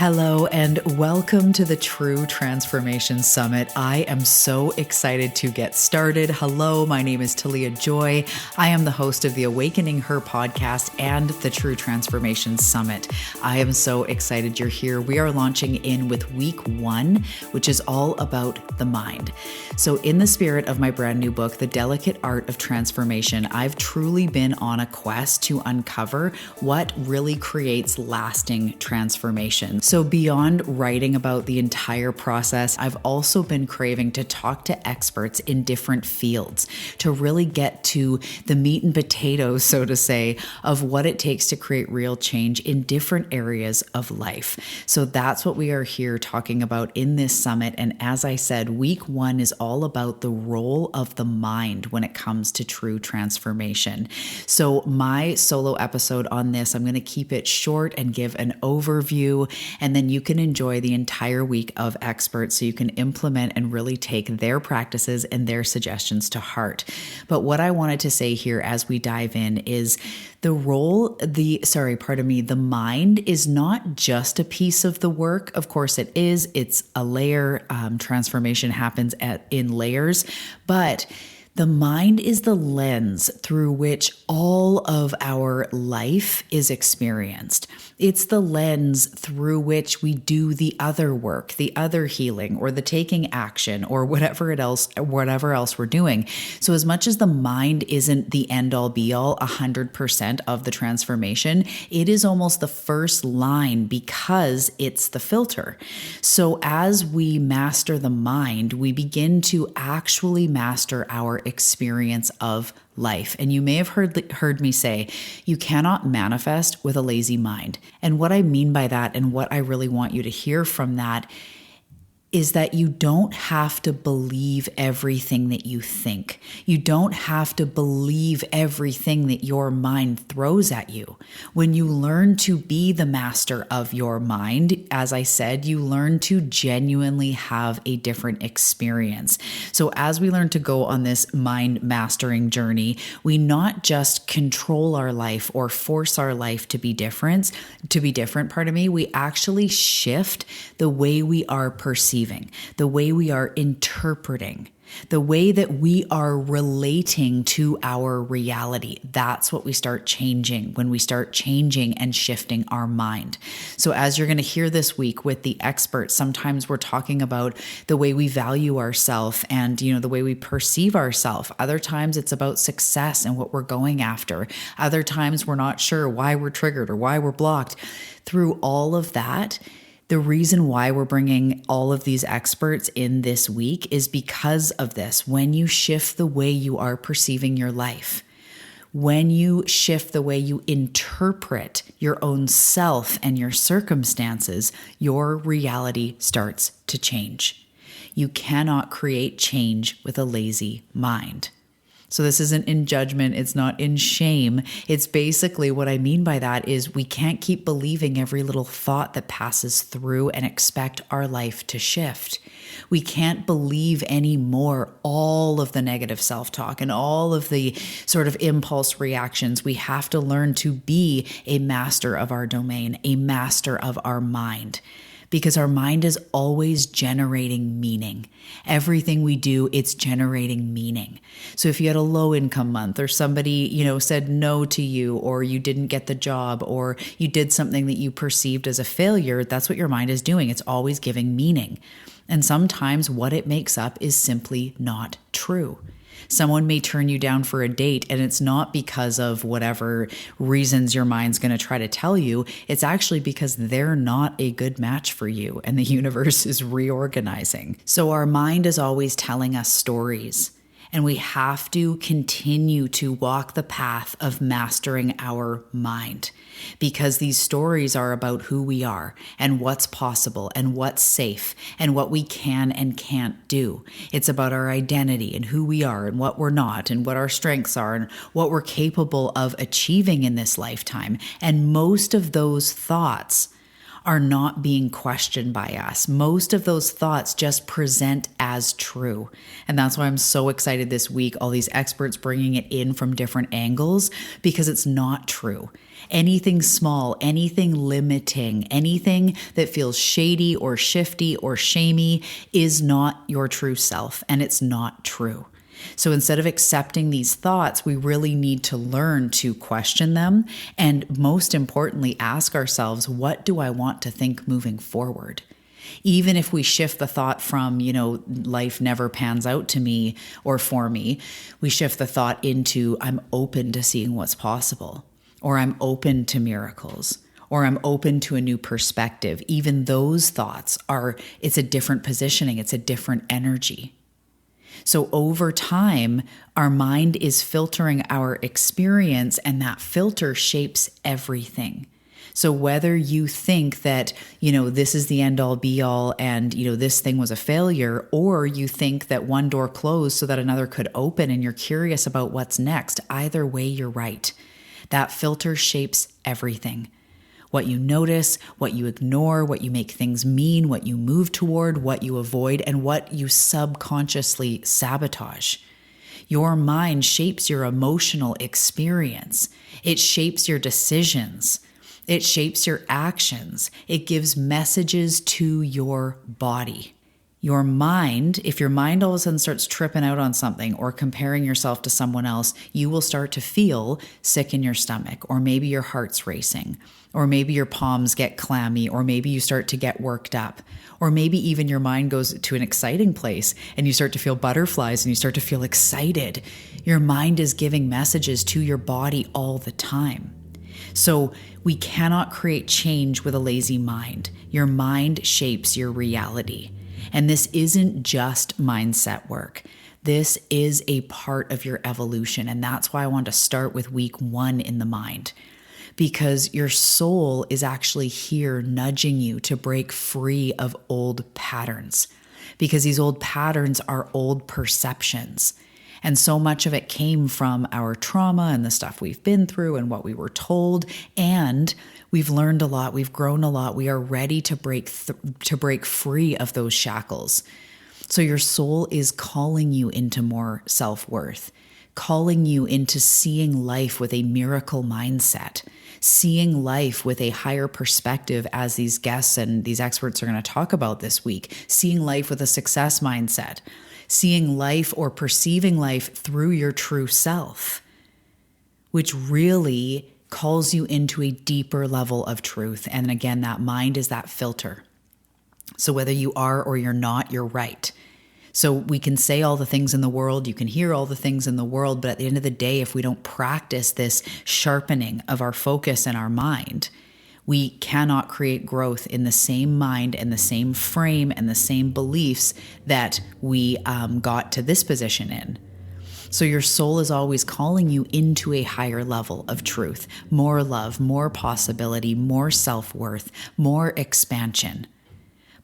Hello and welcome to the True Transformation Summit. I am so excited to get started. Hello, my name is Talia Joy. I am the host of the Awakening Her podcast and the True Transformation Summit. I am so excited you're here. We are launching in with week 1, which is all about the mind. So in the spirit of my brand new book, The Delicate Art of Transformation, I've truly been on a quest to uncover what really creates lasting transformation. So beyond writing about the entire process, I've also been craving to talk to experts in different fields to really get to the meat and potatoes, so to say, of what it takes to create real change in different areas of life. So that's what we are here talking about in this summit. And as I said, week 1 is all about the role of the mind when it comes to true transformation. So my solo episode on this, I'm going to keep it short and give an overview. And then you can enjoy the entire week of experts so you can implement and really take their practices and their suggestions to heart. But what I wanted to say here as we dive in is the mind is not just a piece of the work. Of course it is. It's a layer. Transformation happens in layers, but the mind is the lens through which all of our life is experienced. It's the lens through which we do the other work, the other healing, or the taking action, or whatever else we're doing. So as much as the mind isn't the end all be all 100% of the transformation, it is almost the first line because it's the filter. So as we master the mind, we begin to actually master our experience of life. And you may have heard me say, you cannot manifest with a lazy mind. And what I mean by that, and what I really want you to hear from that, is that you don't have to believe everything that you think. You don't have to believe everything that your mind throws at you. When you learn to be the master of your mind, as I said, you learn to genuinely have a different experience. So as we learn to go on this mind mastering journey, we not just control our life or force our life to be different, we actually shift the way we are perceiving, the way we are interpreting, the way that we are relating to our reality. That's what we start changing when we start changing and shifting our mind. So as you're going to hear this week with the experts, sometimes we're talking about the way we value ourselves and, the way we perceive ourselves. Other times it's about success and what we're going after. Other times we're not sure why we're triggered or why we're blocked. Through all of that, the reason why we're bringing all of these experts in this week is because of this. When you shift the way you are perceiving your life, when you shift the way you interpret your own self and your circumstances, your reality starts to change. You cannot create change with a lazy mind. So this isn't in judgment. It's not in shame. It's basically what I mean by that is we can't keep believing every little thought that passes through and expect our life to shift. We can't believe anymore all of the negative self-talk and all of the sort of impulse reactions. We have to learn to be a master of our domain, a master of our mind. Because our mind is always generating meaning. Everything we do, it's generating meaning. So if you had a low income month or somebody, said no to you, or you didn't get the job, or you did something that you perceived as a failure, that's what your mind is doing. It's always giving meaning. And sometimes what it makes up is simply not true. Someone may turn you down for a date, and it's not because of whatever reasons your mind's going to try to tell you. It's actually because they're not a good match for you, and the universe is reorganizing. So our mind is always telling us stories. And we have to continue to walk the path of mastering our mind, because these stories are about who we are and what's possible and what's safe and what we can and can't do. It's about our identity and who we are and what we're not and what our strengths are and what we're capable of achieving in this lifetime. And most of those thoughts are not being questioned by us. Most of those thoughts just present as true. And that's why I'm so excited this week, all these experts bringing it in from different angles, because it's not true. Anything small, anything limiting, anything that feels shady or shifty or shamey is not your true self, and it's not true. So instead of accepting these thoughts, we really need to learn to question them. And most importantly, ask ourselves, what do I want to think moving forward? Even if we shift the thought from, life never pans out to me or for me, we shift the thought into, I'm open to seeing what's possible, or I'm open to miracles, or I'm open to a new perspective. Even those thoughts it's a different positioning. It's a different energy. So over time, our mind is filtering our experience, and that filter shapes everything. So whether you think that, this is the end all be all and, this thing was a failure, or you think that one door closed so that another could open and you're curious about what's next, either way, you're right. That filter shapes everything. What you notice, what you ignore, what you make things mean, what you move toward, what you avoid, and what you subconsciously sabotage. Your mind shapes your emotional experience. It shapes your decisions. It shapes your actions. It gives messages to your body. Your mind, if your mind all of a sudden starts tripping out on something or comparing yourself to someone else, you will start to feel sick in your stomach, or maybe your heart's racing, or maybe your palms get clammy, or maybe you start to get worked up, or maybe even your mind goes to an exciting place and you start to feel butterflies and you start to feel excited. Your mind is giving messages to your body all the time. So we cannot create change with a lazy mind. Your mind shapes your reality. And this isn't just mindset work. This is a part of your evolution. And that's why I want to start with week 1 in the mind, because your soul is actually here nudging you to break free of old patterns, because these old patterns are old perceptions. And so much of it came from our trauma and the stuff we've been through and what we were told. And we've learned a lot. We've grown a lot. We are ready to break free of those shackles. So your soul is calling you into more self-worth, calling you into seeing life with a miracle mindset, seeing life with a higher perspective, as these guests and these experts are going to talk about this week, seeing life with a success mindset, seeing life or perceiving life through your true self, which really calls you into a deeper level of truth. And again, that mind is that filter. So whether you are or you're not, you're right. So we can say all the things in the world, you can hear all the things in the world, but at the end of the day, if we don't practice this sharpening of our focus and our mind, we cannot create growth in the same mind and the same frame and the same beliefs that we got to this position in. So your soul is always calling you into a higher level of truth, more love, more possibility, more self-worth, more expansion.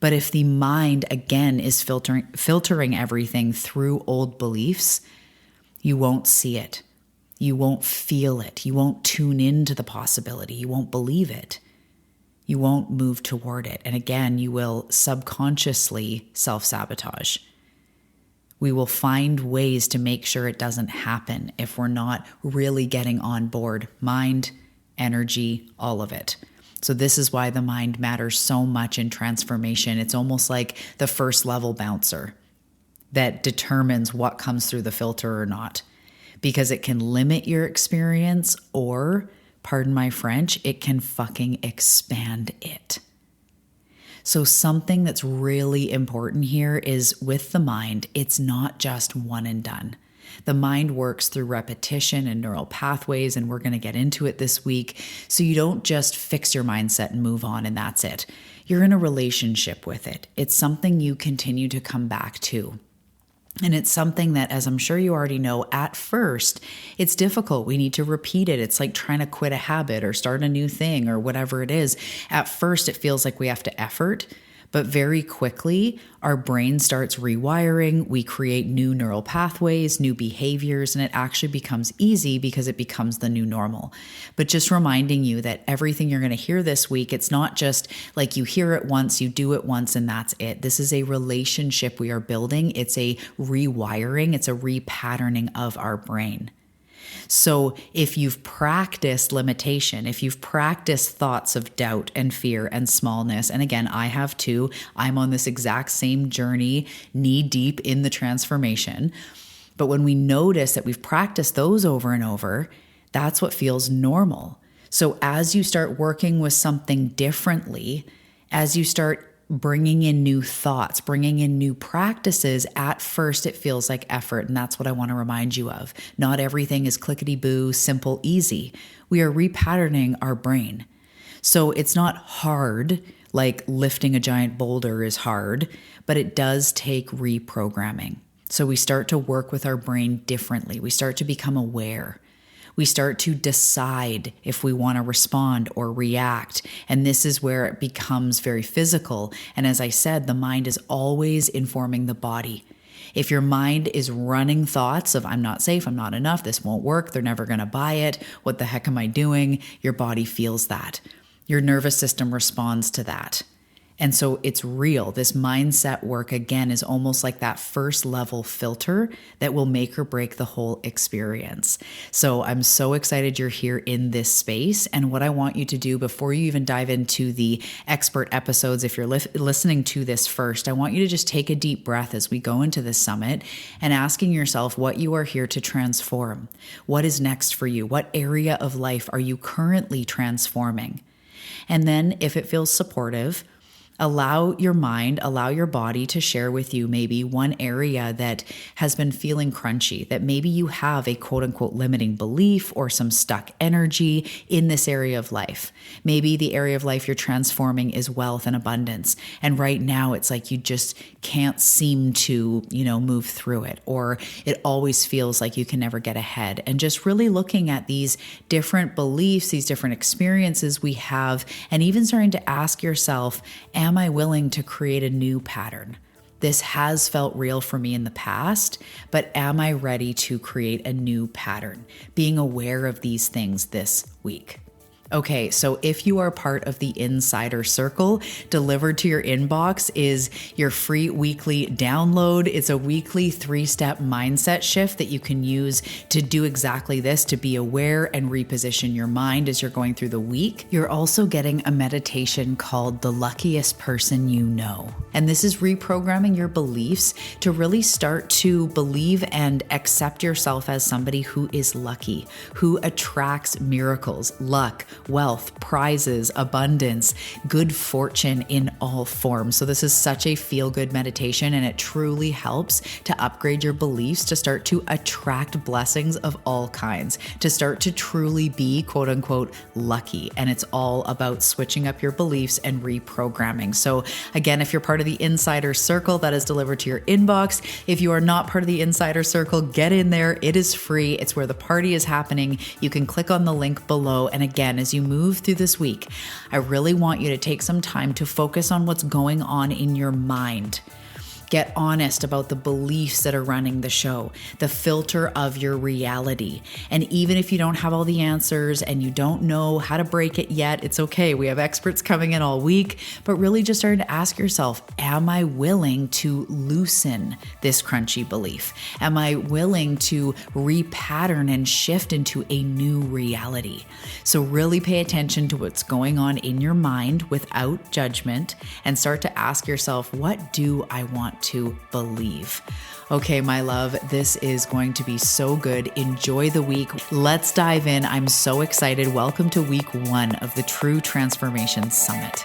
But if the mind, again, is filtering everything through old beliefs, you won't see it. You won't feel it. You won't tune into the possibility. You won't believe it. You won't move toward it. And again, you will subconsciously self-sabotage. We will find ways to make sure it doesn't happen if we're not really getting on board. Mind, energy, all of it. So this is why the mind matters so much in transformation. It's almost like the first level bouncer that determines what comes through the filter or not, because it can limit your experience, or, pardon my French, it can fucking expand it. So something that's really important here is with the mind, it's not just one and done. The mind works through repetition and neural pathways, and we're going to get into it this week. So you don't just fix your mindset and move on and that's it. You're in a relationship with it. It's something you continue to come back to. And it's something that, as I'm sure you already know, at first, it's difficult. We need to repeat it. It's like trying to quit a habit or start a new thing or whatever it is. At first, it feels like we have to effort. But very quickly, our brain starts rewiring. We create new neural pathways, new behaviors, and it actually becomes easy because it becomes the new normal. But just reminding you that everything you're going to hear this week, it's not just like you hear it once, you do it once, and that's it. This is a relationship we are building. It's a rewiring. It's a repatterning of our brain. So if you've practiced limitation, if you've practiced thoughts of doubt and fear and smallness, and again, I have too, I'm on this exact same journey, knee deep in the transformation. But when we notice that we've practiced those over and over, that's what feels normal. So as you start working with something differently, as you start bringing in new thoughts, bringing in new practices, at first it feels like effort. And that's what I want to remind you of. Not everything is clickety-boo, simple, easy. We are repatterning our brain. So it's not hard, like lifting a giant boulder is hard, but it does take reprogramming. So we start to work with our brain differently. We start to become aware. We start to decide if we want to respond or react. And this is where it becomes very physical. And as I said, the mind is always informing the body. If your mind is running thoughts of, I'm not safe, I'm not enough, this won't work, they're never going to buy it, what the heck am I doing? Your body feels that. Your nervous system responds to that. And so it's real. This mindset work, again, is almost like that first level filter that will make or break the whole experience. So I'm so excited you're here in this space. And what I want you to do before you even dive into the expert episodes, if you're listening to this first, I want you to just take a deep breath as we go into this summit and asking yourself what you are here to transform. What is next for you? What area of life are you currently transforming? And then if it feels supportive, allow your mind, allow your body to share with you maybe one area that has been feeling crunchy, that maybe you have a quote unquote limiting belief or some stuck energy in this area of life. Maybe the area of life you're transforming is wealth and abundance. And right now it's like you just can't seem to, move through it, or it always feels like you can never get ahead. And just really looking at these different beliefs, these different experiences we have, and even starting to ask yourself, am I willing to create a new pattern? This has felt real for me in the past, but am I ready to create a new pattern? Being aware of these things this week. Okay, so if you are part of the Insider Circle, delivered to your inbox is your free weekly download. It's a weekly 3-step mindset shift that you can use to do exactly this, to be aware and reposition your mind as you're going through the week. You're also getting a meditation called The Luckiest Person You Know. And this is reprogramming your beliefs to really start to believe and accept yourself as somebody who is lucky, who attracts miracles, luck, wealth, prizes, abundance, good fortune in all forms. So this is such a feel-good meditation, and it truly helps to upgrade your beliefs, to start to attract blessings of all kinds, to start to truly be quote unquote lucky. And it's all about switching up your beliefs and reprogramming. So again, if you're part of the Insider Circle, that is delivered to your inbox. If you are not part of the Insider Circle, get in there. It is free. It's where the party is happening. You can click on the link below. And again, as you move through this week, I really want you to take some time to focus on what's going on in your mind. Get honest about the beliefs that are running the show, the filter of your reality. And even if you don't have all the answers and you don't know how to break it yet, it's okay. We have experts coming in all week, but really just starting to ask yourself, am I willing to loosen this crunchy belief? Am I willing to repattern and shift into a new reality? So really pay attention to what's going on in your mind without judgment and start to ask yourself, what do I want to believe? Okay, my love, this is going to be so good. Enjoy the week. Let's dive in. I'm so excited. Welcome to week 1 of the True Transformation Summit.